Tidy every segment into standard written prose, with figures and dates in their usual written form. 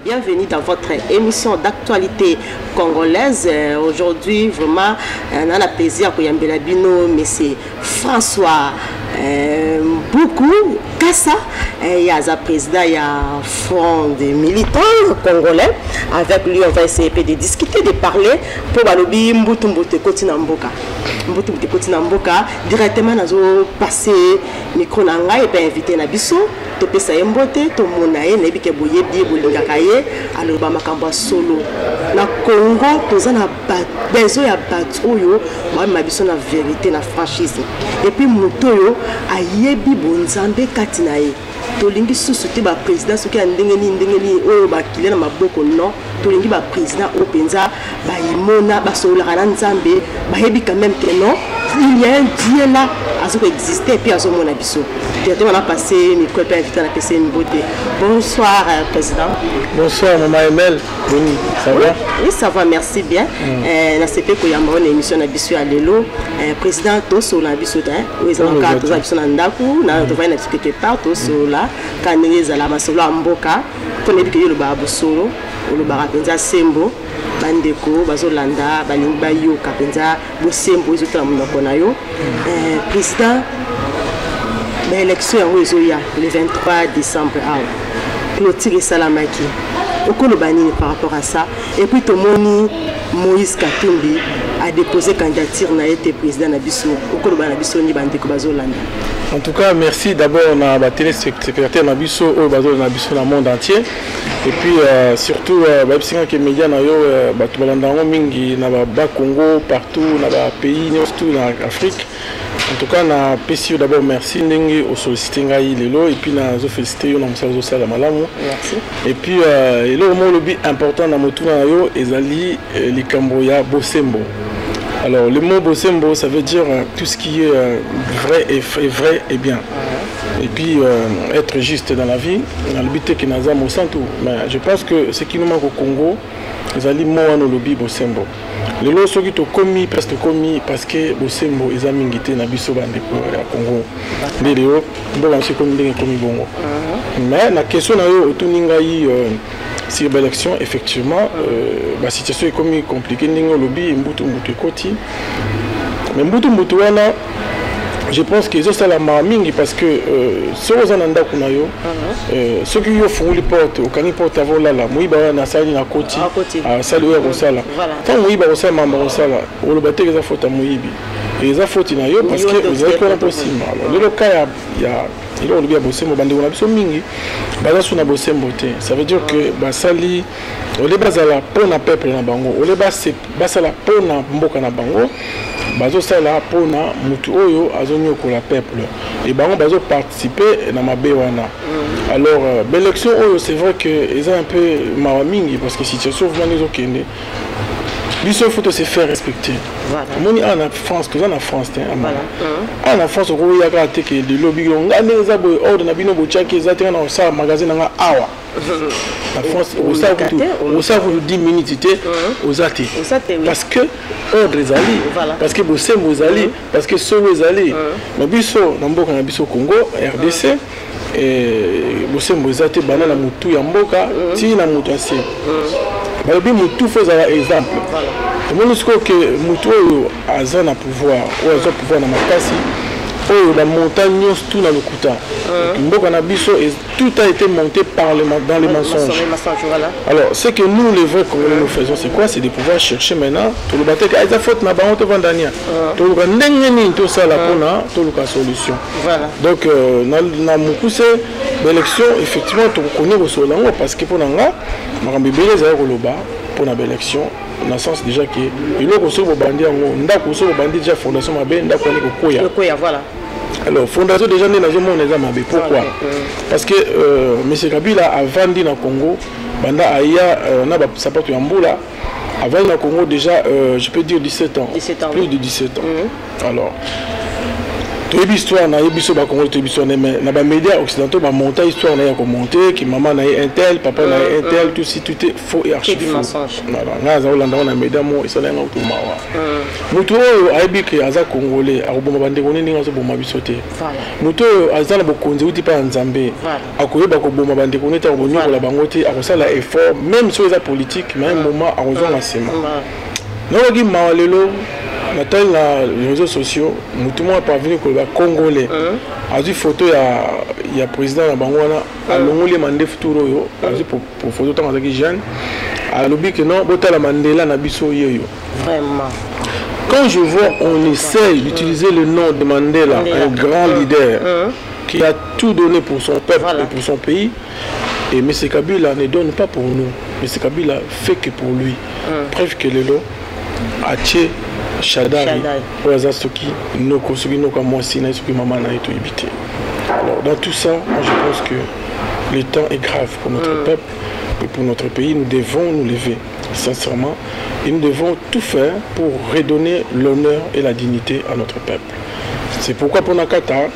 Bienvenue dans votre émission d'actualité congolaise. Aujourd'hui, vraiment, on a le plaisir de Yambela Bino, mais c'est François beaucoup Kassa. Il y a un président, il y a un front des militants congolais. Avec lui, on va essayer de discuter, de parler pour Balobi Mbutumbote Kotinamboka. Mbutumbote Kotinamboka, directement, nous allons passer micro nanga et puis inviter Nabiso. Topesa yembote to monaye nebi ke boye bi bolinga kaye aloba makambo solo na Congo tozana besoin ya batoyo ba mabiso na vérité na franchise et puis mutoyo ayebi bonzambe katinaye tolingi susuti ba président soki ndengeni oyo bakile na maboko non tolingi ba président o penza ba imona ba solo kana nzambe ba yebi quand même que non il y a un Dieu là à ce exister et puis à ce moment biso. On a passé micro et invité à passer une beauté. Bonsoir président. Bonsoir maman Emel. Ça va? Oui, ça va, merci bien. La CP ko yamba une émission na biso à Lelo. Président Toso na biso hein. Oui, ça va tous biso na ndaku na devrait na quelque part Toso là quand les ala masolo mboka. Pour ne dire que le babo solo, le barapenza sembo. Bandeko bazolanda balingi bayo kapenza bosembo ezotala monoko na yo président l'élection ya le 23 décembre clôture salamaki okolo banini par rapport à ça et puis tomoni Moïse Katumbi a déposé candidature na été président na biso okolo bana biso ni bandeko bazolanda. En tout cas, merci d'abord à la télé-secrétaire Nabiso au bateau Nabiso dans le monde entier. Et puis surtout, les médias dans mingi na Congo, partout, dans le pays, surtout en Afrique. En tout cas, na PCO d'abord merci Nengi au sollicité ngai lelo et puis na zo félicité yo na msazo sala malamu. Merci. Et puis le mot lobby important na motuna yo ezali likambo ya bosembo. Alors le mot bosembo ça veut dire tout ce qui est vrai et bien. Et puis être juste dans la vie, dans le but que naza mosantu. Mais je pense que ce qui nous manque au Congo, ezali mo wana lobby bosembo. Le lot soki to komi presque komi parce que bosembo ezamingité na biso bandeko ya Congo. Ndelo mboka nsi komi ndenge komi bongo. Mais la question na yo otuningai sur l'élection, effectivement, la situation est comme compliquée. Mais je pense que c'est la marmingi parce que ceux qui ont ceux qui ont fourni les portes, au cani porte avant là, moi il na sali na koti, sali oya kosala. Tant moi il kosala mamba kosala, o le bateau les faute à moyibi. Et les fautes na yo parce que vous avez quoi possible. Alors le cas il y a il a bosembo bande on a biso mingi baza suna bosembo te ça veut dire que basali ole bazala pona peuple na bango ole basala pona mboka na bango bazo sala pona mutu oyo azonyokola peuple et bango bazo participer na mabe wana. Alors l'élection oyo c'est vrai que ils ont un peu mawamingi parce que situation vraiment les okende biso faut se faire respecter. Moni en France, tout en France, en France, on y a gâté que le lobby on a des abos ordre na bino bocha qui est dans ça magasin na awa. En France, on ça vous 10 minutes aux athées. Parce que ordre les alliés, parce que bossem aux alliés, parce que solo les alliés. Mais biso na mboka na biso Congo, RDC et bossem aux athées banana mutu ya mboka, ti na mutu assez. Balobi mutu faut avoir exemple. Moi je crois que mutu a un pouvoir, ou a pouvoir na makasi. La montagne tout dans le Kouta. Tout a été monté par dans les mensonges. Alors, ce que nous, les vrais Congolais, nous faisons, c'est quoi? C'est de pouvoir chercher maintenant. Tout le bateau, il y a faute na baron te vandania. Tout le monde tout ça là pour la solution. Donc, na mukuse l'élection, effectivement, tu connais au solango parce que pour nanga, marambibele za koloba pour la élection. Dans le sens déjà que il y a aussi des bandits déjà fondation mabe ndako ni kokoya voilà. Alors fondation déjà né dans monde les mabe pourquoi parce que monsieur Kabila a vendu dans Congo banda aya na ba sapato ya mbula avant na Congo déjà je peux dire 17 ans plus de 17 ans. Alors une histoire, na biso ba Congolais, histoire mais na ba médias occidentaux ba monter histoire na ya ko monter qui maman na un tel, papa na un tel, tout est faux et archi faux. Voilà, na za olanda na médias mo isala nga to mawa. Muto aibi que aza Congolais, a roboma bande ko ninga so boma biso te. Voilà. Muto aza na bokonzi uti pa nzambe. Akoyeba ko boma bande ko neta ko nyokola bango te, akosala effort même sur les politique, même moment a rejoint la sema. Non qui malelo na les réseaux sociaux, tout le monde est parvenu que les Congolais a vu photo il y a président na bangwana a longoli mande futuro yo a vu pour photo tant que jeune a lobby que non bota la Mandela na biso yo vraiment. Quand je vois on essaye d'utiliser le nom de Mandela, un grand leader qui a tout donné pour son peuple et pour son pays, et M. Kabila ne donne pas pour nous, M. Kabila fait que pour lui. Bref que le lot a tué Shadari, Oazastoki, Noko, Noko, Mwasina, Maman a été évité. Alors, dans tout ça, moi, je pense que le temps est grave pour notre peuple et pour notre pays. Nous devons nous lever, sincèrement, et nous devons tout faire pour redonner l'honneur et la dignité à notre peuple. C'est pourquoi pour Nakata,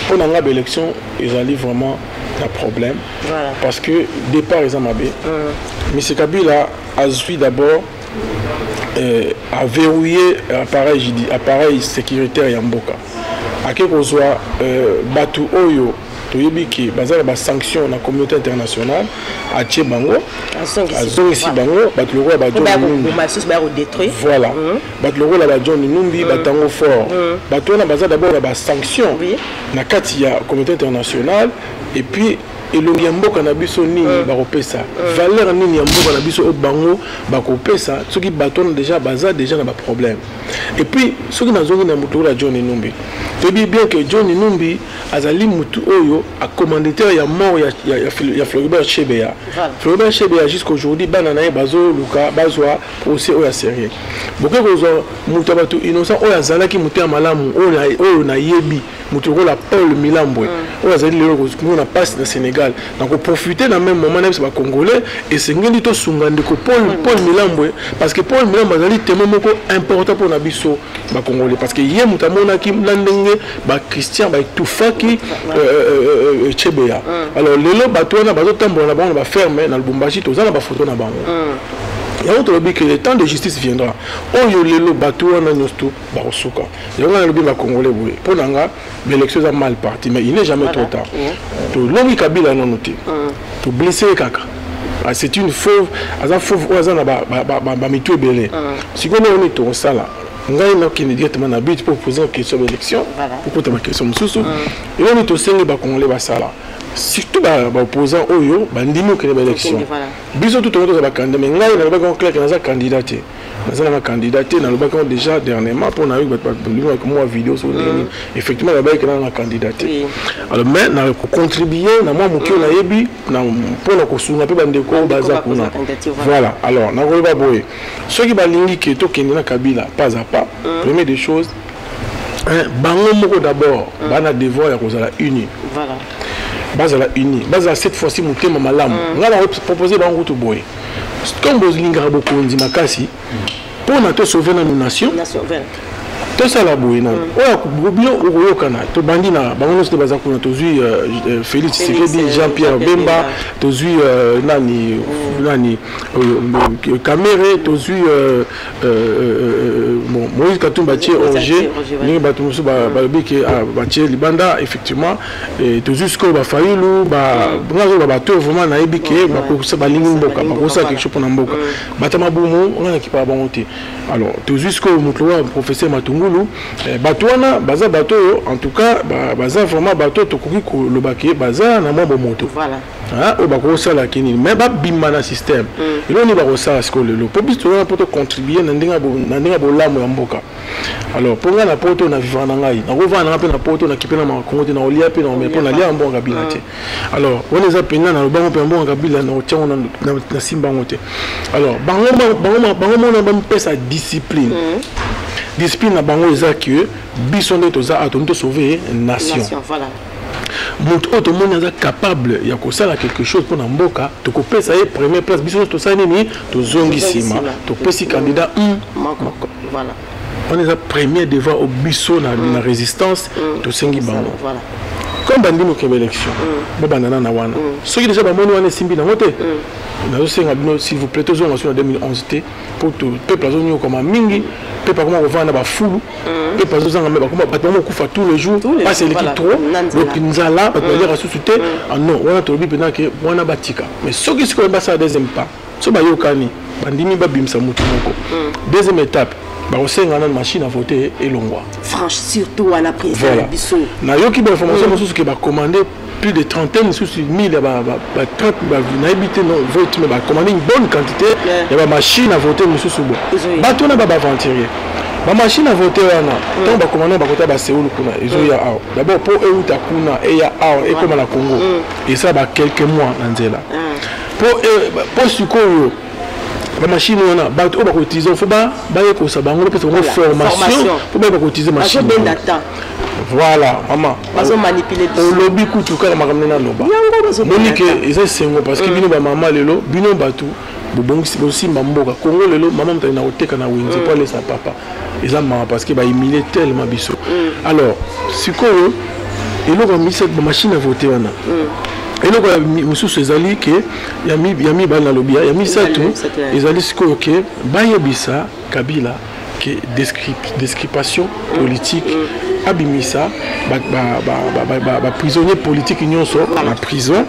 pour l'élection, ils allaient vraiment un problème. Voilà. Parce que, départ, ils ont mabé. M. Kabila a suivi d'abord. A verrouillé appareil sécuritaire Yamboka. À quelque chose, Batu Oyo, Toyebiki, Bazar ba sanction dans la communauté internationale, à Tchebango, à Zongi Bango, Batu le roi Badjon Numbi. Voilà. Batu le roi Badjon Numbi, Batango fort. Batu on a Bazar d'abord la sanction dans la communauté internationale et puis. Et le Yamboka na biso nini bakopesa valeur nini Yamboka na biso bango bakopesa ceux qui bâtonnent déjà baza déjà na ba problème et puis ceux qui nazongi na mutu la John Numbi tu dis bien que John Numbi azali mutu oyo a commanditaire ya mort ya Floribert Chebeya Floribert Chebeya jusqu'aujourd'hui banana e bazo luka bazwa procès oya sérieux beaucoup kozo mutu batu innocent oya zalaki mutu ya malamu oyo na yebi mutu ko la Paul Milambwe oya zali lelo ko na passe na Sénégal. Donc, profiter dans le même moment, les Congolais, et c'est ce que Sungande Paul Milambwe, parce que Paul Milambwe est tellement important pour Nabiso, les Congolais. Parce que hier, nous avons dit Christian, Toufaki, Tchébéa. Alors, les lots, on va fermer dans le Bumbashi, on va photo dans le il y a autre lobby que le temps de justice viendra. On y a le bateau, on a nous barosuka. Il y a un lobby Congolais. Pour l'anga, l'élection a mal parti, mais il n'est jamais trop tard. Tout l'homme Kabila non noté. Tout blessé caca. C'est une fauve, un fauve oiseau na mitu belé. Si on est tout ça là. On a directement na but pour poser une question d'élection. Pour poser une question sous. Et on est au sein de Congolais basala. Surtout les opposants oyo bandimi que l'élection biso tout le monde va candidat mais ngai na ba clair que na candidaté na candidaté na ba déjà dernièrement pour na moi vidéo sur effectivement la ba que na candidaté alors mais na contribuer na moi mukio na yebi na pour na kosunga pe bandeko baza kuna voilà alors na ko ba boye ceux qui balingi que to kendina Kabila pas à pas première des choses bango moko d'abord bana devoir ya kozala uni voilà Bazala uni, Bazala cette fois-ci mon thème malamu. On va proposer dans route boy. Comme Bozlinga Bokondi Makasi, pour nous sauver nos nations. Tout ça la boue non. Oh, bien au Kana. To bandina, bangonos de Bazakuna, to zui Félix Tshisekedi, Jean-Pierre Bemba, to zui nani Kamere, to zui Moïse Katumba Tché Roger, ni Batumusu Balbiki Baché Libanda effectivement, et to zui Sko Bafayulu, Brazo Bato vraiment na ebike, Bakosa Balingi Mboka, Bakosa quelque chose pour Namboka. Batama Boumou, on a qui pas bangoté. Alors, to zui Sko Mutloa professeur Matungu Batouana, Baza Bato, en tout cas, Baza vraiment Bato, Tokuki, le Baké, Baza, na mambo moto. Voilà. Ah, au Bako Sala Kini, mais Bimana système. Et là, on est Barossa, ce que le public pour contribuer, Nandinga Bolam ou Amboka. Alors, pour la poto, on a vivant en Aïe. On va en appeler la poto, on a kippé dans ma communauté, on a lié, on a lié en bon gabilate. Alors, on les appelle dans le banc, on a gabilate, on tient dans Simbangote. Alors, Bango, on a sa discipline. Discipline à Bango que Bissonde toza a tonto sauver nation. Voilà. Tout le monde est capable de faire quelque chose pour Namboka. Tu peux faire première place. Bissonde to ça nini to zongi sima. To pesi candidat. Voilà. on est premier devant au bisso na résistance to sengi bango voilà comme bandimo ke élection ba banana na wana soki déjà ba moni wana simbi na ngote na senga bino s'il vous plaît tozo en 2011 té pour tout peuple azonyo comme mingi peuple comment revendre ba fulu peuple azozanga me ba comment ba kufa tous les jours pas c'est l'équipe trop donc nzala ba dire ressuscité ah non wana to bi pena ke wana batika mais soki siko ba ça deuxième pas so ba yokani bandimi ba bimsa mutu moko deuxième étape barosenga na machine à voter et longwa franche surtout à la présidence voilà. biso na yoki ba information mosusu ke ba commander plus de trentaine sous 1000 ba 30 ba na habité non vote mais ba commander une bonne quantité ya ba machine à voter mosusu bo ba tona ba aventurier ba machine à voter wana tant ba commander ba kota ba Séoul kuna ezo ya aw d'abord pour euta kuna e ya aw et comme la Congo et ça ba quelques mois na nzela pour sikoyo la machine on a bateau ba cotiser faut ba ko sa bango peut être formation faut ba cotiser machine voilà maman bazo manipuler au lobby kutu kala makamna na loba monique eza sengo parce que bino ba maman lelo bino batu bobongisi bosimba mboka Congo lelo maman mtana oteka na winzi pour laisser papa eza maman parce que ba humilier tellement biso alors sikoyo eloko mi cette machine à voter wana et donc mususu ezali ke yami bana lobia yami sato ezali sikoyo ke bayebisa Kabila ke description politique abimisa ba prisonnier politique nyonso na prison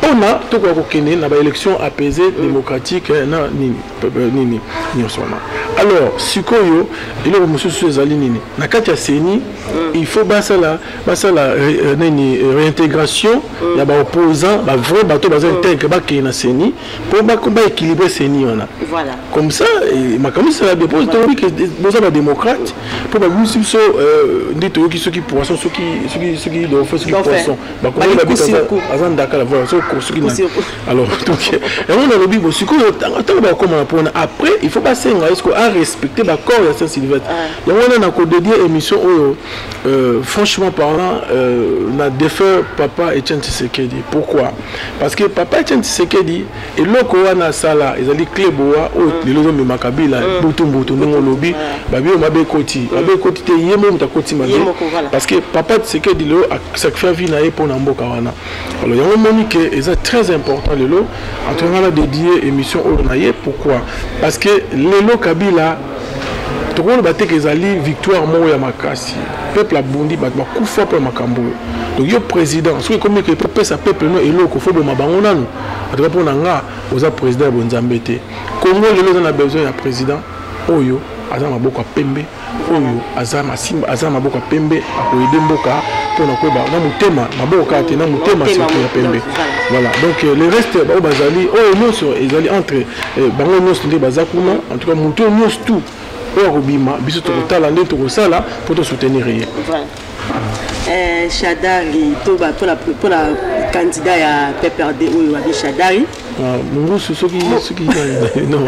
on a to ko kene na ba élection apaisée démocratique na nini nyonso na alors sikoyo eloko mususu ezali nini na kati ya seni il faut basala nini réintégration ya ba opposant ba vrai bato baza intègre ba ke na seni pour ba équilibrer seni wana voilà comme ça makambo ça la dépose to que boza ba démocrate pour ba mususu ndito yoki soki poisson soki do fait soki poisson ba ko ba bita azanda kala voilà soki alors donc on a le bibo sikoyo tant ba comment pour après il faut passer est-ce qu'on a respecté ba corps ya Saint-Sylvestre ya wana na ko dédier émission franchement parlant na défait papa Etienne Tshisekedi pourquoi parce que papa Etienne Tshisekedi et loko wana sala ezali kleboa les lozo me makabila butu ngo lobi babio mabe koti te yemo mutakoti mabe parce que papa Tshisekedi lo sacrifié vie na pour na mboka wana alors yango monique est très important lelo en train de dédier émission au naye pourquoi parce que lelo Kabila tokolo bateke ezali victoire moko ya makasi peuple abondi bato bakufa pour makambo donc yo président soki comme que peuple sa peuple no eloko fo boma bango nanu ataka pona nga oza président ya bonzambe te Congo lelo eza na besoin ya président oyo aza maboko pembe oyo aza masimba aza maboko pembe akoyede mboka pona koyeba na mutema maboko te na mutema surtout ya pembe voilà donc le reste ba bazali oyo nyonso ezali entre bango nyonso nde baza kuna en tout cas muto nyonso tout Robima, biso tokotala nde tokosala pour te soutenir. Shadari, pour la candidat à PPRD ou à Shadari. Mungu soki non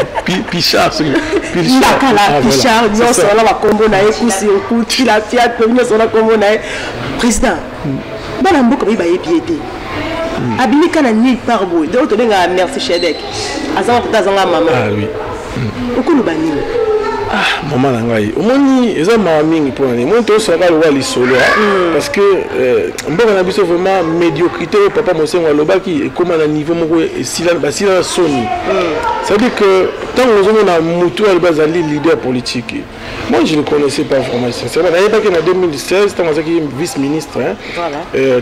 Pichard Pichard non ça la combo na ekusi okuti la fiat premier ça la combo na président. Bana mboka ba yebiede. Abimika na ni par boy. Donc to denga merci Shedek. Azanga tazanga mama. Ah oui. Okulu bani. Ah, maman nangai. Omoni eza ma mingi pour ani. Mon to sera le wali solo parce que mboka na biso vraiment médiocrité papa Mosengo alobaki et comment na niveau moko sila basila soni. Ça veut dire que tant que on a mutu albazali leader politique. Moi je ne connaissais pas vraiment sincèrement. Il pas que en 2016 tant que vice-ministre hein.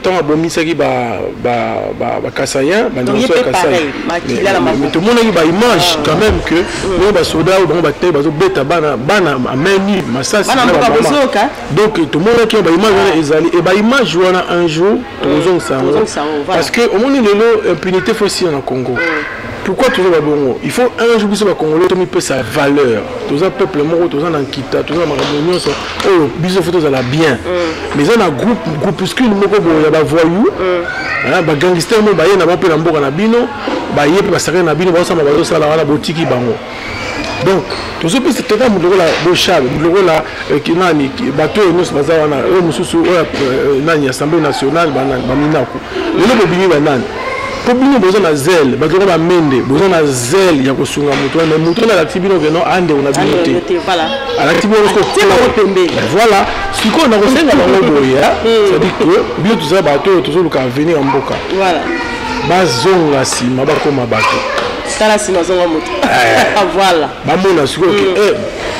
Tant abomisaki ba Kassayen, ba Ndoso Kassayen. Mais tout le monde a une image quand même que on ba soda ou ba té ba zo beta bana ameni masasi donc tout le monde qui a une image ezali et ba image wana un jour tozong ça parce que au monde lelo impunité faut aussi en Congo. Pourquoi toujours la bongo? Il faut un jour que ce Congolais tombe peu sa valeur. Tous un peuple moro, tous un Ankita, tous un Maramonion sont oh biso photos à la bien. Mais on a groupuscule moko bo ya ba voyou. Hein ba gangster mo ba yena ba pe na mboka na bino, ba yepe ba saka na bino ba sama ba zo sala wana botiki bango. Donc tous ceux qui se tombent dans la bochade, dans la qui nani bateau nous baza wana mususu nani assemblée nationale ba minako. Le bini ba nani po bino besoin na zèle ba ko ba mende besoin na zèle ya ko sunga mutu mais mutu na activité no que non ande on a binoté voilà à l'activité ko voilà si ko na ko senga bango boya c'est dit que bio tout ça bato tout ça venir en mboka voilà bazonga sima bakoma bato tala sima zonga mutu voilà bamona siko que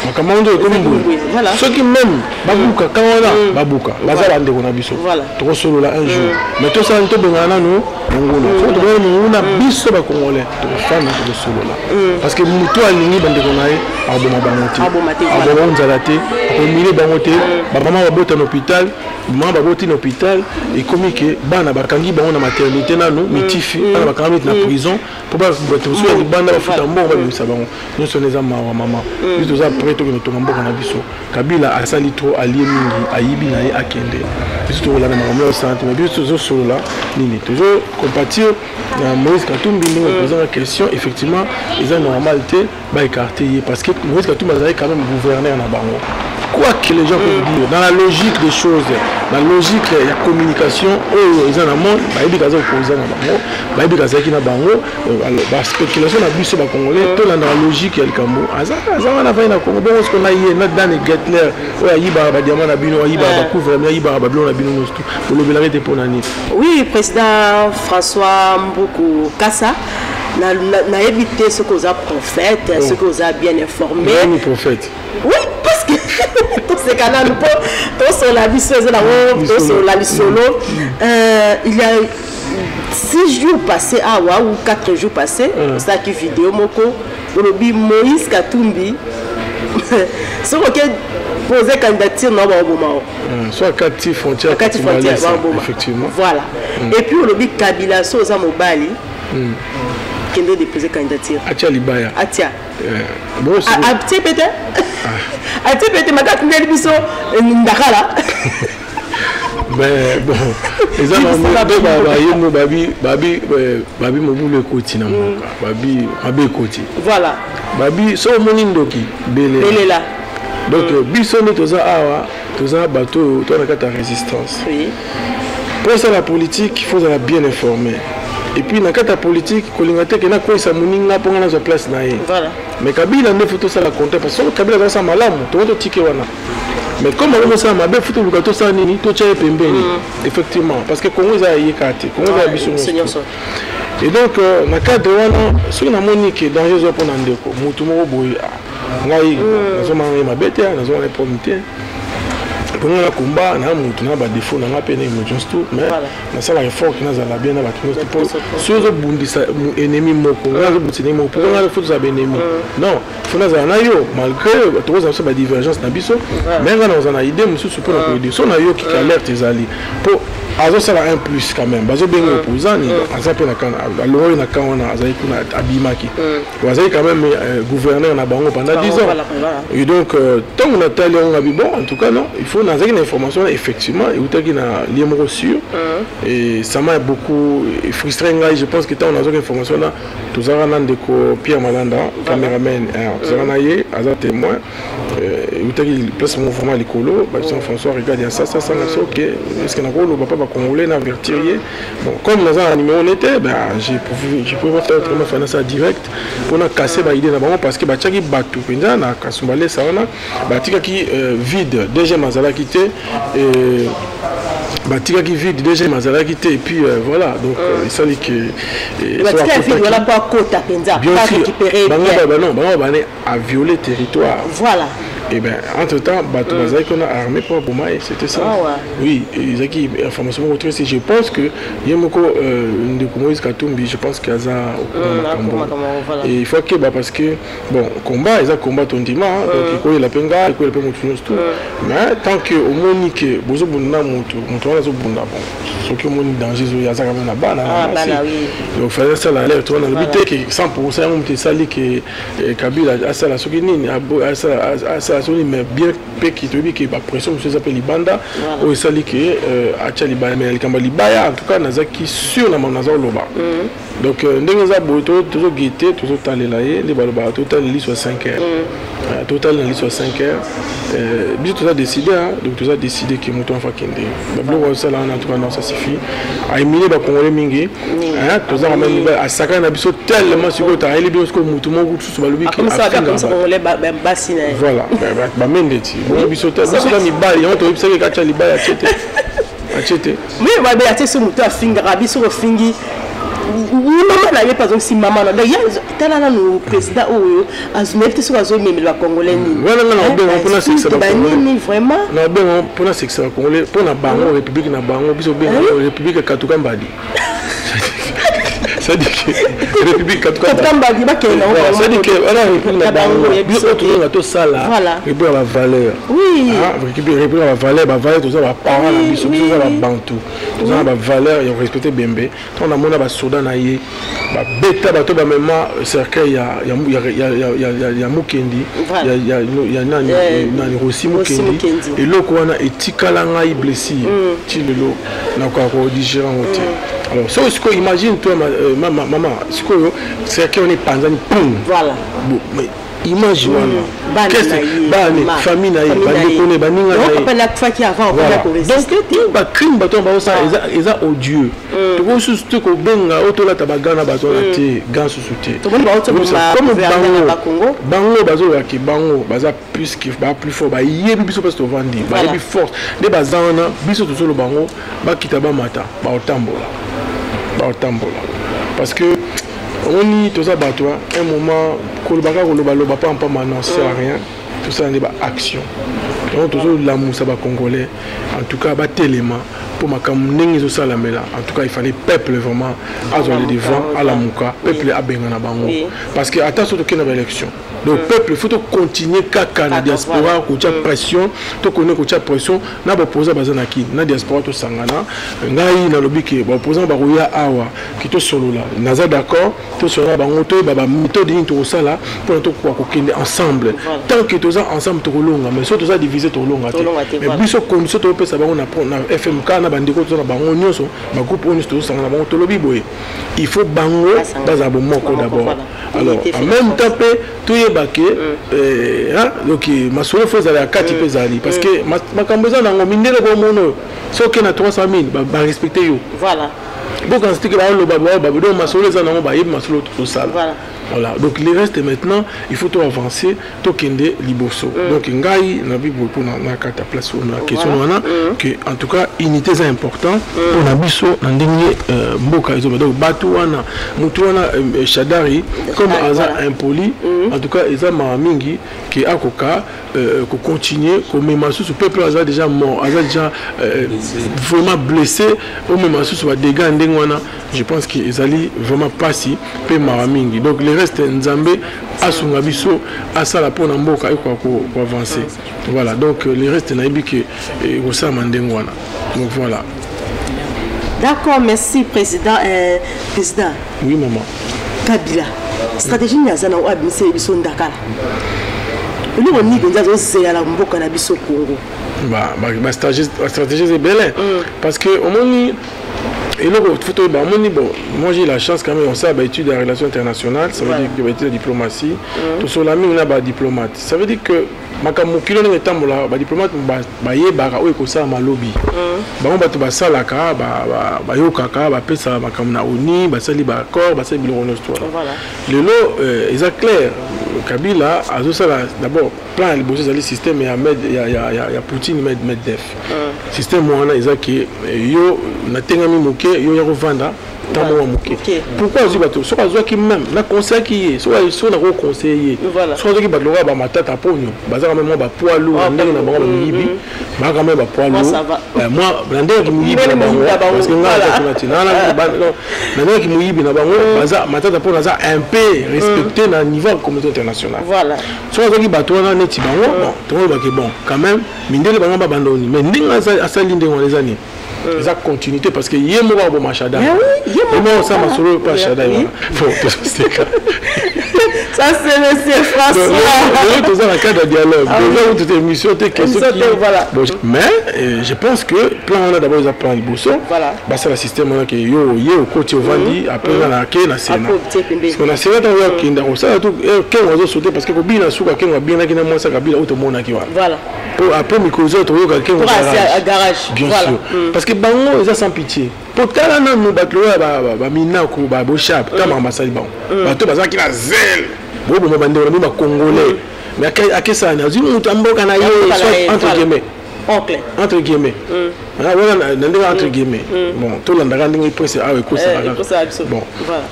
makamando ko mbu voilà ceux qui même babuka kawana babuka bazala ndeko na biso to solola un jour mais to ça to bengana no ngolo faut to ngona biso ba congolais to fana to solola parce que mutu alingi bandeko nae aboma bangote aboma nzalate ko mili bangote ba mama babota na hôpital mama baboti na hôpital et comme que bana bakangi bango na maternité nano mitifi bana bakangi na prison pour ba to so ya banda ba futa mbongo ba bimisa bango nous sommes les amants mama biso za prêt to que to mboka na biso Kabila asali trop allié mingi ayibi na ye akende biso to la na makambo santé mais biso zo solola nini toujours compatir na Moïse Katumbi ndingo posant la question effectivement ils ont normalité ba écarter parce que Moïse Katumbi a quand même gouverneur na bango quoi que les gens peuvent dire dans la logique des choses dans la logique de la communication ils ont un monde ba yebi kaza opposant na bango ba yebi kaza ki na bango ba spéculation na biso ba congolais to la logique ya likambo azaka na va na Congo bon ce qu'on a hier na dans les Getler oya yiba ba diamant na bino yiba ba couvre mais yiba ba blon na bino nosto pour le belare te ponani. Oui, président François Mboukou Kassa n'a évité ce qu'on a prophète, ce qu'on a bien informé. Oui, prophète. Oui, parce que tous ces canaux, tous sur la vie sur la vie solo, il y a 6 jours passés, ou 4 jours passés, ça qui vidéo moko, Moïse Katumbi, ce que poser candidature non bon moment. Soit 4 frontières, effectivement. Voilà. Et puis on dit Kabila Soza Mobali. Qui doit déposer candidature. Atia Libaya. Atia. Bon, Atia peut-être. Atia peut-être ma carte n'est biso ndakala. Mais bon, les hommes babi mobule koti na moka. Babi koti. Voilà. Babi so monindoki bele. Bele là. Donc biso ne toza awa, toza bateau, toi na ta résistance. Oui. Pour ça la politique, il faut être bien informé. Et puis dans la politique, kolingate ke na ko isa muninga ponga na zo place na ye. Voilà. Mais Kabila ne faut ça la compter parce que Kabila za sa malamu, to tike wana. Mais comme on ça mabe futu lukato sa nini to tchaye pembeni. Effectivement, parce que Congo za yekate, Congo za biso. Et donc na cadre wana, ce na monique danger zo pona ndeko, mutu mo boy. Ngai nazo manga mabete, nazo na pomité. Pour nous, la combat, on a un défaut, on a un peu de tout, mais on a un effort qui nous a bien abattu. Si on a un ennemi, on a un ennemi, pour nous, il faut un ennemi. Non, il faut un ennemi, malgré tout ça, la divergence, mais on a une idée, monsieur, pour nous aider. Si on a un qui alerte les alliés, pour avoir ça un plus quand même, parce que bien opposant, on a alors on a quand on a abimaki, on a quand même gouverner en abango pendant 10 ans. Et donc, tant qu'on a talé, on a dit bon, en tout cas non, il faut dans une information effectivement et où tu as lié sûr et ça m'a beaucoup frustré. Je pense que tant on a une information là, tout ça on a des Pierre Malanda, caméraman, tout ça on a eu à témoin et où tu as place mon format l'écolo, François regarde ça ok, est-ce que n'a pas le papa va congolais n'avertir. Bon comme dans un numéro on était, ben j'ai pu faire autrement faire ça direct pour na casser ba idée d'abord parce que ba tchaki batu penza na kasumbalé ça on a ba tika qui vide déjà mazala quitté et batika qui vide déjà mazala quitté et puis voilà donc il s'agit que batika vide voilà pas quota penza pas récupérer non à violer territoire voilà. Et bien, entre-temps, qu'on a armé pour Boumaï, c'était ça. Oui, ils ont qui information retrouvée. Je pense que Yemoko Moïse Katumbi, je pense qu'il y a ça au et il faut que parce que bon, combat, ils ont combat ton dimanche, donc il y a la penga, il y a tout. Mais tant que au Monique, Bozo Bunda Moutou, Moutou Lazo Bunda, bon, ce qui est mon danger, il y a ça quand même la banane. Donc il fallait ça l'alerte, on a l'habitude que 100% on était sali que Kabila a ça la Sokinine, a ça libaya soni mais bien pe qui te dit que ba pression monsieur s'appelle libanda ou sali que acha libaya mais likamba libaya en tout cas nazaki sur na manaza loba donc ndenge za boto toujours guetter toujours talela ye les baloba total li soit 5 heures total li soit 5 heures bien tout ça décidé donc tout ça décidé que moto en fa kende ba blo ça là en tout cas non ça suffit a éminer ba congolais mingi hein tout ça même à saka na biso tellement sur ta ele bien que moto mo tout ba lobi que comme ça congolais basina voilà ba mendeti mo biso ta mi ba yo to bisa que kacha libaya achete mais ba be ate so moto afinga biso ko fingi maman na ye par exemple si maman na ya tala no président oyo azumete so azomemela ba congolais ni voilà non ben pour na sexe ba ni vraiment non ben pour na sexe ba congolais pour na bango république na bango biso ben république katuka mbadi ça dit que république katuka mbadi ba kena ça dit que voilà république na bango biso to na to sala république ba valeur oui république ba valeur to ça ba parents na biso biso ba bantu to ça ba valeur ya respecter bembe on a mona ba soda na ye ba beta bato ba même cercueil ya mukendi ya nani Rossi mukendi et loko wana etikala ngai blessé ti lelo na ko digérer ngote alors ce que imagine toi maman ce que cercueil on est panzani pum voilà mais imagine qu'est-ce que famille na bande connaît baninga donc pas la fois qui avant donc ba crime bato ba ça eza odieux to ko susu ko benga otola tabagana bato na te gan susu te comme bango bazo ya ki bango baza plus ki ba plus fort ba yebi biso parce que vandi ba yebi force de bazana biso to solo bango ba kitaba mata ba otambola parce que on y tout ça bato un moment kolobaka koloba pas maintenant sert à rien tout ça n'est pas action donc toujours l'amour ça va congolais en tout cas bat élément pour ma kamnengi zo salamela en tout cas il fallait peuple vraiment azoler devant à la muka peuple a bengana bango parce que attention to kena élection donc peuple il faut continuer kaka na diaspora ko tia pression to connaît ko tia pression na ba poser bazana ki na diaspora to sangana ngai na lobiki ba poser ba roya awa ki to solo là naza d'accord to solo bango to ba méthode ni to sala pour to ko kende ensemble tant que to za ensemble to longa mais surtout ça diviser to longa mais biso condition to pesa bango na FMK na bandiko to na bango nyonso ba groupe on to sangana bango to lobi boye il faut bango baza bo moko d'abord alors en même temps tout baké donc masolo faut aller à 4 pezali parce que makamboza nango mindele ko mono so ke na 300,000 ba respecter yo voilà bon quand c'était que ba lo ba do masolo za nango ba yeb masolo to sala voilà donc le reste maintenant il faut tout avancer to kende liboso donc ngai na bi pour na kata place on a question wana que en tout cas unité c'est important pour na biso na ndenge mboka izo donc batu wana mutu wana Shadari comme aza impoli en tout cas eza ma mingi qui akoka ko continuer ko même sous peuple aza déjà mort aza déjà vraiment blessé au même sous ba dégâts ndenge wana je pense que ezali vraiment pas si pe ma mingi donc le reste nzambe asunga biso asala pona mboka eko ko avancer voilà donc le reste na ibiki ko sa mandengo wana donc voilà d'accord merci président président oui maman Kabila stratégie nyazana o abise biso ndakala lui on ni benza zo c'est la mboka na biso Congo ba stratégie c'est belle parce que au moins et là, moi j'ai la chance quand même, on sait l'étude de la relation internationale, ça veut dire que l'étude de la diplomatie, tout sur la mine, on a un diplomate. Ça veut dire que makambo kilo ne temps là ba diplomate ba yebaka o ko sa malobi ba on ba sala ka ba yokaka ba pesa makambo na oni ba sali ba accord ba sali biloko nostra lelo ils a clair Kabila azo sala d'abord plan le bosse ali système ya med ya Poutine med def système wana ils a que yo na tengami moke yo ya revanda tamo moke pourquoi je bato so bazwa ki même na conseil ki so na ko conseiller so ki ba loga ba matata ponyo bazaka même ba poids lourd ndenge na bango miyibi ba ka même ba poids lourd moi ndenge ki miyibi na bango parce que ngala tina na ndenge ki miyibi na bango baza matata pona za un peu respecté na niveau communauté internationale voilà so ki bato na neti bango bon to ba ke bon quand même mindele bango ba bandoni mais ndenge asali ndenge on les années ça continuité parce que yemo ba bo machada yemo ça ma solo pas chada faut c'est Ça, c'est monsieur François. Nous sommes dans le cadre de dialogue. Nous avons toute émission, toutes questions. Mais je pense que plan on a d'abord plan de Bosso. Voilà. C'est le système qui est au côté au Vandi, après on a la Sénat. Parce qu'on a Sénat dans le Kinda, ça tout quand on a sauté parce que ko bina suka quand on bien qui na moi ça kabila auto mona qui va. Voilà. Après mi cause auto quelqu'un au garage. Bien sûr. Parce que bango ils sans pitié. Pour tala na nous batloa ba mina ko ba bochap, ta mama sali bango. Bato baza qui la zèle. Bon bande on ba congolais. Mais à quel ça na zimu tamboka na yo entre guillemets. Entre guillemets. Entre guillemets. Bon, tout le monde a dit que c'est bon.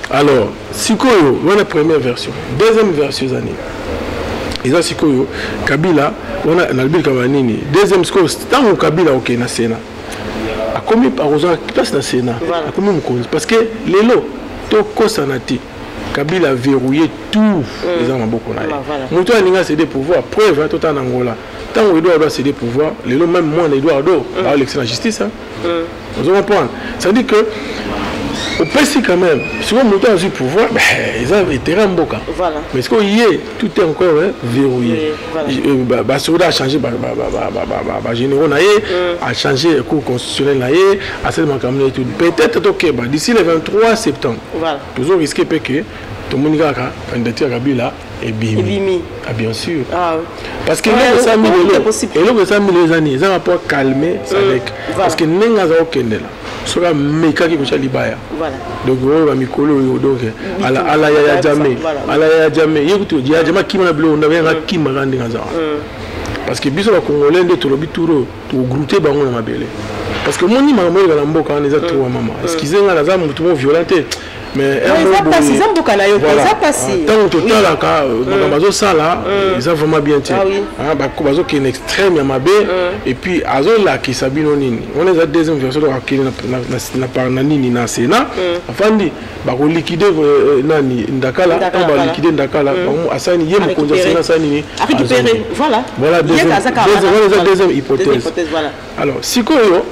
Alors, Sikoyo, voilà la première version. Deuxième version, ils ont Sikoyo, Kabila, on a Nalbil Kavanini. Deuxième Sikoyo, tant que Kabila, ok, na Sénat. A combien par exemple place na Sénat? A combien de cause? Parce que les lots, tout Kosanati. Kabila a verrouillé tout les gens beaucoup là. Moutou a cédé pouvoir, preuve tout en Angola. Tant qu'on doit céder pouvoir, les lots même moins Eduardo, par l'excellente justice. Vous comprenez? Ça veut dire que au PC quand même, si on Moutou a eu pouvoir, ils ont été en Boka. Mais ce qu'il y a, tout est encore verrouillé. Basoda a changé, généraux a changé le cours constitutionnel, a seulement comme tout. Peut-être d'ici le 23 septembre, toujours risqué que tout le monde a candidature à Kabila et Bimi. Ah, bien sûr. Parce que là, ça a mis les années, ils ont un rapport calmé avec. Parce que nous avons aucun là. Sera meka qui est libaya. Donc on va mikolo donc ala ya jamais. Ala ya jamais. Yekuto ya jamais qui m'a bleu on avait un qui m'a rendu ngaza. Parce que biso ba congolais de to lobituro to grouter bango na mabele. Parce que moni mama ngala mboka on les a trop maman. Excusez moi la za mutu violenté. Mais ça passe, ils ont beaucoup à ça passe. Tant que total là, maman ça là, ils ont vraiment bien tiré. Ah bah bazo qui est extrême ya mabe et puis azo là qui sabino nini. On les a deuxième version qui na par nani na Sénat. Afandi ba ko liquider nani ndakala, on va liquider ndakala. Asani yé mo konza Sénat sani. Récupérer, voilà. Voilà deuxième hypothèse. Alors sikoyo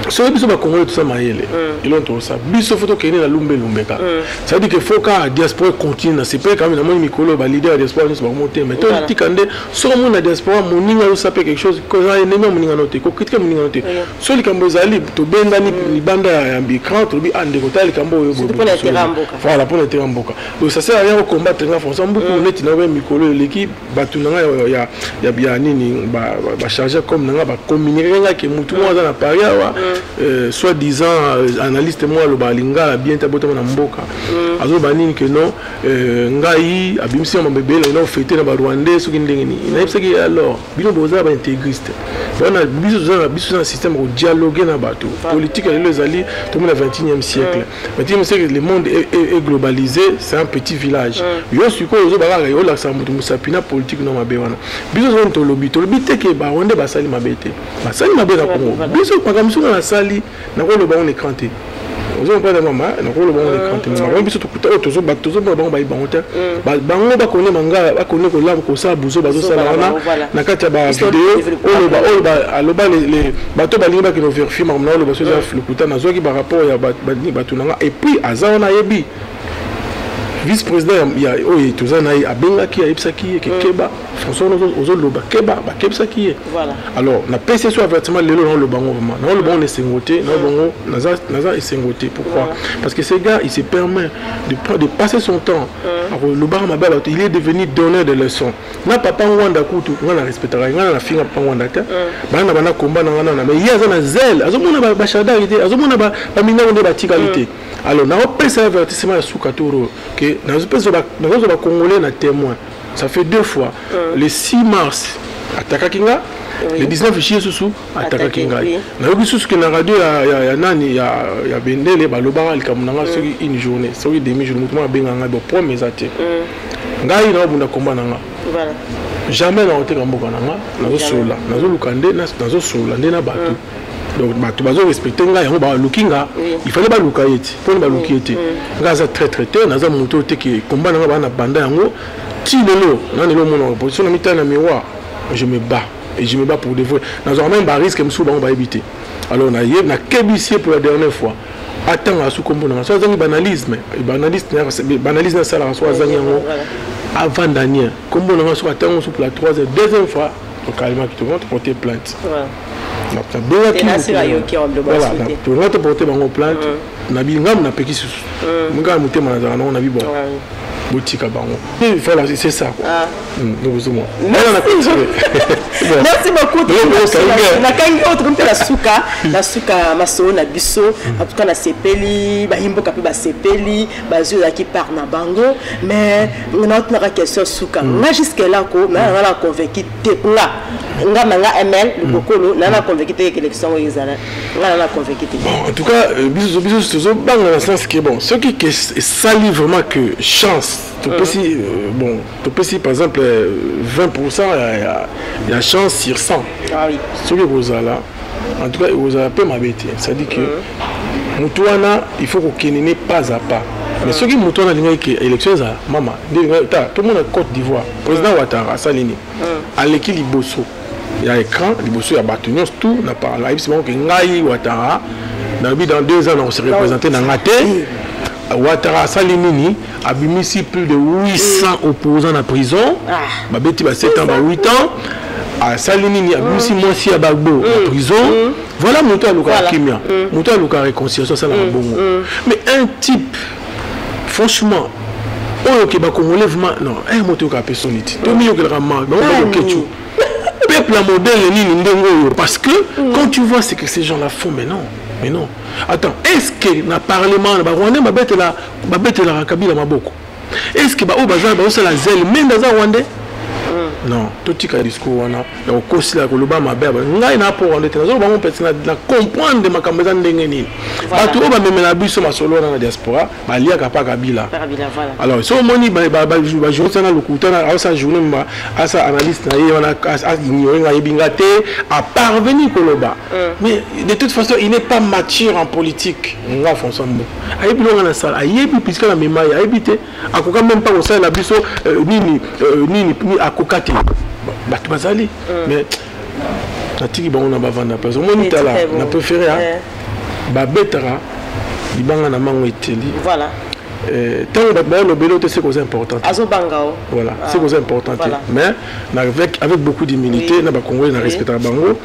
so biso ba Congolais tout ça maïle ils ont tout ça biso photo kene na lumbeka ça veut dire que faut que diaspora continue c'est pas quand même na mikolo ba leader diaspora nous ba monter mais tout tikande so mon na diaspora moninga lo sape quelque chose que ça ennemi moninga noté ko critique moninga noté so li kambo zali to benda ni libanda ya bicran to bi ande ko tali kambo yo voilà pour l'intérêt mboka donc ça sert à rien au combattre na France beaucoup net na mikolo l'équipe batunanga ya bien nini ba charger comme nanga ba communiquer nga ke mutu mo za na Paris wa soi-disant analyste moi le balinga bien tabotama na mboka azo banini que non ngai abimsi ma bébé là on fêter na ba rwandais soki ndenge ni na yebsaki alors bino boza ba intégriste on a biso un système de dialoguer na bato politique les ali tout le 21e siècle. 21e siècle le monde est globalisé, c'est un petit village yo suko zo ba ga yo la samutu musapina politique no mabe wana biso zo to lobby te ke ba wonde ba sali mabete ba sali mabeta Congo biso pakamsu na sali na ko lo ba on écran te ozo pas de maman na ko lo ba on écran te maman biso to kuta to zo ba ba ba bonte ba bango ba kone manga ba kone ko lam ko sa buzo ba zo sala wana na kati ba vidéo o ba aloba les bato ba linga ki no vérifier maman lo ba so za le kuta na zo ki ba rapport ya ba tunanga et puis azana yebi vice-président il y a tout ça naï abenga qui a ipsaki que keba François ozo loba keba ba kebsaki voilà alors na PC soit avertissement lelo dans le bango vraiment dans le bango les singoté dans le bango naza et singoté pourquoi parce que ce gars il se permet de passer son temps le bar ma belle il est devenu donneur de leçons na papa ngwanda kutu ngana respectera ngana na finga papa ngwanda ta bana bana combat na ngana mais il y a na zèle azomona ba chadarité azomona ba mina onde ba tikalité alors na PC avertissement ya sukatoro que dans le Congolais na témoin ça fait 2 fois le 6 mars attaque Kinga le 19 juillet sous attaque Kinga na yobi sous que na radio ya nani ya bendele ba lobara likamuna sur une journée sur demi journée mutu benga ngabo premier attaque ngai na bunda komba nanga voilà jamais na hotel kamboka nanga nazo sola nazo lukande nazo sola ndena bato donc bato bazo respecter nga yango ba lukinga il fallait ba lukayeti pour ba lukiyeti nga za très traité naza moto te ki komba nga ba na banda yango ti lelo na lelo mona position na mitana miroir je me bats et je me bats pour de vrai nazo même ba risque msou ba éviter alors na kebisier pour la dernière fois attends à sous combo na so azangi banalisme banalisme ça la so azangi yango avant dernier combo na so attends sur la troisième deuxième fois donc calmement qui te vont te porter plainte voilà tu vas te porter bango plainte na bingam na peki susu munga mutema na na bi bon boutique bango voilà c'est ça quoi merci beaucoup na kangi autre comme la suka maso na biso en tout cas na sepeli ba himboka pe ba sepeli ba zo qui par na bango mais on a une question suka na jusque là ko na la convaincu te nga manga ML le bokolo na la convaincu que l'élection ezala nga la convaincu en tout cas biso banga dans le sens que bon ce qui sali vraiment que chance tu peux si par exemple 20% il y a chance sur 100 ah oui ce que vous avez là en tout cas vous avez peu m'habiter ça dit que mutuana il faut qu'on ne pas à pas mais ce qui mutuana l'inga que élection ça maman tout le monde en Côte d'Ivoire président Ouattara Salini à l'équipe Liboso il y a écran Liboso il y a bâtonnier tout n'a pas là c'est bon que ngai Ouattara dans 2 ans on se représenté dans Ngate Ouattara Salimini a bimisi plus de 800 opposants en prison. Babeti ba 7 ans, 8 ans. À Salimini a bimisi Mosi à Bagbo en prison. Voilà Mouta Luka Kimia. Mouta Luka réconciliation ça la bon. Mais un type franchement oh OK ba congolais vraiment non, un moto ka personnalité. To mieux que le rama, ba ko kechu. Peuple la modèle ni ndengo parce que quand tu vois ce que ces gens là font maintenant mais non. Attends, est-ce que dans le Parlement, le Rwandais va mettre la Kabila Maboko? Est-ce que au bazar va la zèle même dans le Rwandais? Non, tout ce discours on a au aussi la Koloba Mabeba. Ngai na pour Rwandais, nous allons comprendre ma Kambazan Dengeni. Ba tout ba même la biso ma solo na diaspora, ba lia kapa Kabila. Alors, so moni ba jour ça na lokuta na sa journée ma asa analyste na on a ignorer na ibingate à parvenir Koloba. Mais de toute façon, il n'est pas mature en politique. Nga François Mbo. Ayebi longa na sala, ayebi puisque la mémoire ayebité, akoka même pas au sein la biso nini akokati. Bah tu vas aller. Mais natiki ba on a bavanda parce que mon itala na préféré ba betara libanga na mango eteli. Voilà. Tant que le bélo c'est cause importante. Voilà, c'est cause importante. Mais avec beaucoup d'humilité, na ba Congolais na respecter bango.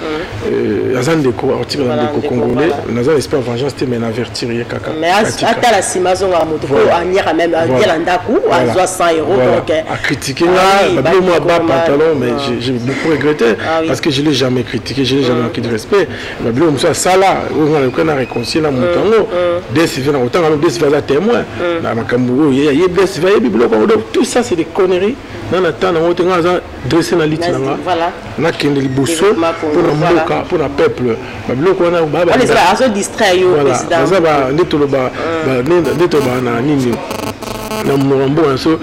Azan de ko article de Congolais, na za espère vengeance mais na avertir kaka. Mais ata la simazo nga moto ko aniera même à ndaku à 100 € donc à critiquer là, ba moi bas pantalon mais j'ai beaucoup regretté parce que je l'ai jamais critiqué, je l'ai jamais manqué de respect. Ba bilo musa sala, on a réconcilié la montango. Des civils autant des civils à témoin. Tout ça c'est des conneries. Dans le temps, on a dressé la liste. On a qu'un liboso pour le peuple. On a distrait. na Morambo so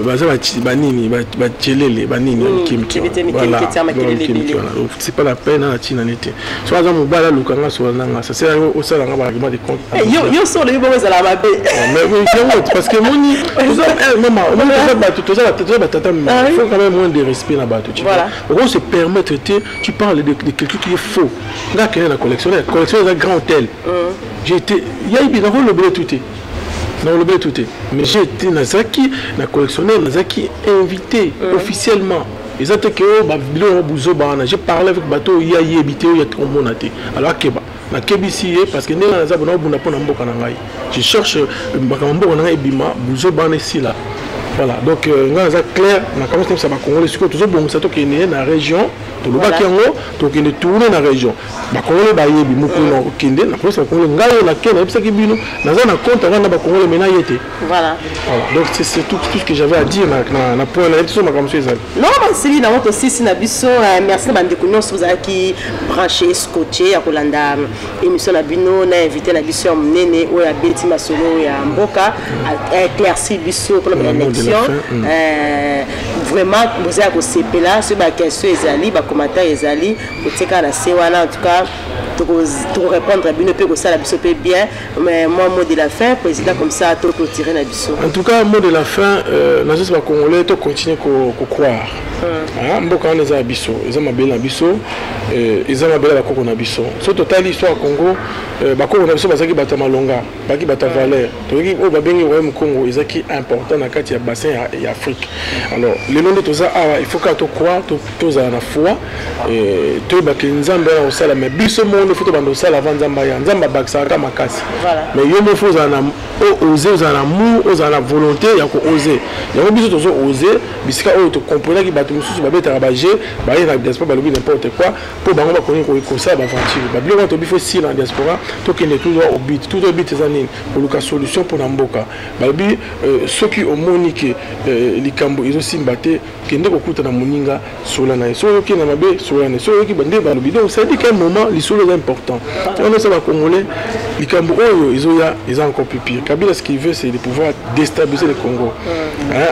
baza banini bachelele banini kimki voilà c'est pas la peine à tina nete so aza mobala lukanga so nanga ça c'est au sala nga baragement de compte yo so le bobo za la mabe mais parce que moni maman on va tout ça tata il faut quand même moins de respect là-bas tu vois on se permettre tu parles de quelque chose qui est faux nga kene na collectionner un grand hôtel j'ai été il y a eu bien le blé tout dans le tout mais j'ai été Nazaki na collectionneur Nazaki invité officiellement ils ont que j'ai parlé avec bateau il y a habité il y a trop monaté alors que na kebisi parce que nena za bona buna pona mboka na ngai je cherche mboka na ngai bima buzo bana ici là voilà donc nga za clair na comment ça va Congolais surtout toujours bon ça to que né na région to lo bakengo to que ne tourner na région ba Congolais ba yebi mukuno kinde na posa Congolais ngai na kena bisa kibino na za na compte na ba Congolais mena yete voilà donc c'est tout ce que j'avais à dire na point na tout ça comme ça non c'est lui na moto aussi na biso merci bande ko nyonso za ki branché scotché ya kolanda émission na bino na invité na biso munene o ya Betty Masolo ya mboka éclairci biso pour l'élection vraiment vous avez là sur la question ezali ba commentaire ezali otika na sewana en tout cas pour répondre à Bino Pego, ça la biso bien. Mais moi, mot de la fin, président comme ça, tout clôturer la biso. En tout cas, mot de la fin, nous sommes congolais, tout continuer à croire. Mboka on les a biso, ils ont mabel na biso, ils ont mabel la koko na biso. Sur total l'histoire Congo, bakoko na biso bazaki bata malonga, baki bata valeur. Toki o babengi royaume Congo, ils qui important na kati ya bassin ya Afrique. Alors, les noms de tout ça, il faut que tu crois, tu as la foi, tu baki nzambe na osala mais biso monde faut bando sala avant nzamba ya nzamba baksa ka makasi. Mais yo mo faut na oser, aux amour, aux la volonté, ya ko oser. Ya biso tozo oser, bisika o to comprendre ki bato mususu babeta rabager, ba na diaspora ba n'importe quoi pour bango ba connaître ko ça ba aventure. Ba bilo to bifo si na diaspora, to kende toujours au but, tout au but ezanine pour la solution pour namboka. Ba bi ceux qui ont monique likambo izo simbate kende ko kuta na moninga sola na so ki na mabe sola na so ki bande ba lobi. Donc ça dit qu'un moment les solo est important. On ça va congolais likambo oyo izo ya ils ont encore plus pire. Kabila ce qu'il veut c'est de pouvoir déstabiliser le Congo.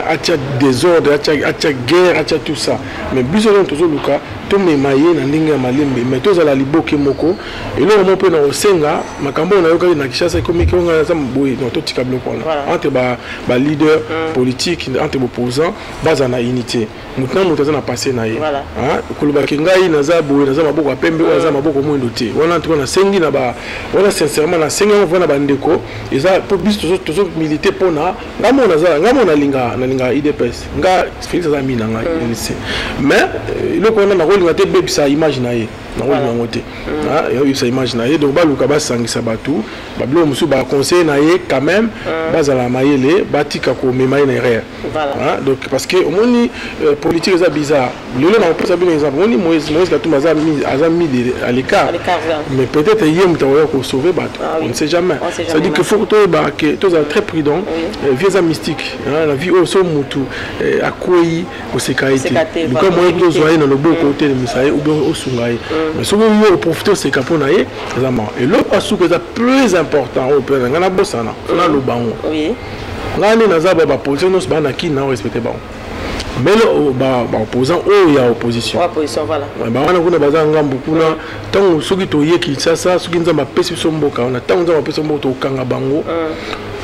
Atia désordre, atia guerre, atia tout ça. Mais biso donc toujours luka to me maye na ndinga malembe mais to za la liboke moko et là on peut na osenga makambo na yoka na Kinshasa comme ki on za mboyi no to tika bloco na entre ba leader politique entre opposants baza na unité mutna mutaza na passer na ye kuluba kingai na za boyi na za maboko apembe na za maboko mwindo te wana to na sengi na ba wana sincèrement na sengi on vona bandeko eza pour biso toujours militer pona ngamo na linga IDPS nga Félix za mina nga mais le qu'on a na rôle ngate bebisa image na ye na rôle ngote yo sa image na ye donc ba luka ba sangisa batu ba blo musu ba conseil na ye quand même bazala mayele batika ko memaye na erreur donc parce que au moni politique ça bizarre lelo na pesa bien exemple moni Moïse Katumba a mis à l'écart mais peut-être hier mutawa ko sauver batu on ne sait jamais ça dit que faut que tous être très prudent via mystique la vie au son mutu akoyi ko sekaité comme moi tous voyez dans le beau côté de Misaï ou bien au Sungaï mais souvent on profite c'est caponaï et l'autre asu que ça plus important au plan ngana bosana na lo bango oui ngani nazaba ba position nos bana ki na respecter bango mais le opposant il y a opposition voilà wana kuna baza ngambu kuna tango soki to yeki sasa soki nzamba pesi somboka on tango nzamba pesi somboka to kanga bango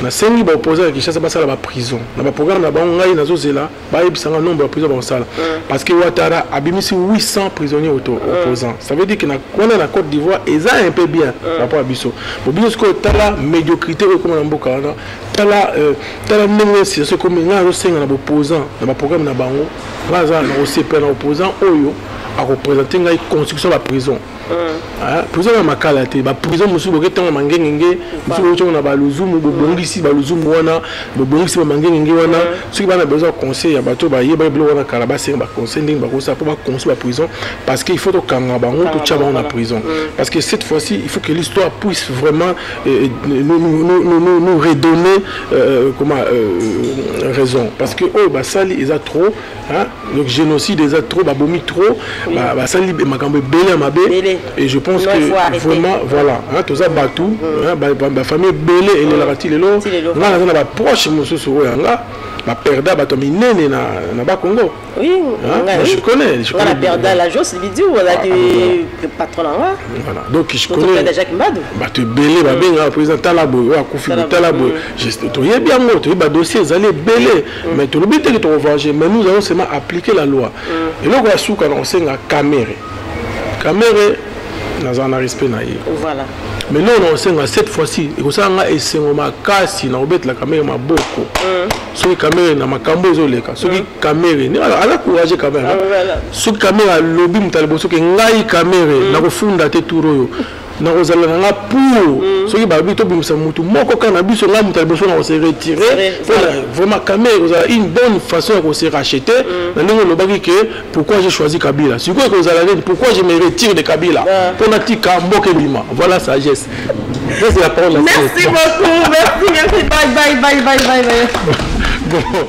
na sengi ba opposant à Kinshasa basala ba prison na ba programme na bango ngai nazozela ba yebisanga nombre de prison ba sala parce que Ouattara abimisi 800 prisonniers opposants ça veut dire que na kona na Côte d'Ivoire eza un peu bien rapport à biso bo biso ko tala médiocrité comme na mboka wana tala ndenge c'est comme nga zo senga na ba opposant na ba programme na bango baza na OCP na opposant oyo a représenter ngai construction la prison prison na makala te ba prison musu boke tango mangengenge musu bocho na ba luzumu bobongisi ba luzumu wana bobongisi ba mangengenge wana soki bana besoin conseil ya bato ba yeba bilo wana kala ba senga ba conseil nding ba ko sa pour ba construire la prison parce qu'il faut to kanga bango to tchaba na prison parce que cette fois-ci il faut que l'histoire puisse vraiment nous redonner raison parce que oh ba sali ils a trop donc génocide ils a trop ba bomi trop ba sali makambo belé mabe et je pense que vraiment voilà tout ça batou ba famille belé et la bati lelo nga na ba proche mususu oyanga ba perda ba to minene na ba Congo oui je connais la perda la Jos Bidiou la du patron là voilà donc je connais déjà Kimbadou ba te belé ba benga président Talabo wa Kofi Talabo juste to yé bien mot to ba dossier zalé belé mais to lobité que to venger mais nous allons seulement appliquer la loi et là on suka on senga caméra na respect na ye voilà mais là on sait cette fois-ci et ça nga esengo makasi na obet la caméra maboko so caméra na makambo ezoleka so caméra ni ala courage quand même so caméra lobby mutalibo so ke ngai caméra na kofunda te turo na kozala nga pour soki babi to bimisa mutu moko kana biso nga mutalibo so na se retirer vraiment caméra une bonne façon de se racheter na ndenge lobaki que pourquoi j'ai choisi Kabila si quoi kozala pourquoi je me retire de Kabila pour na tika mboke bima voilà sagesse c'est la parole merci beaucoup merci bye bon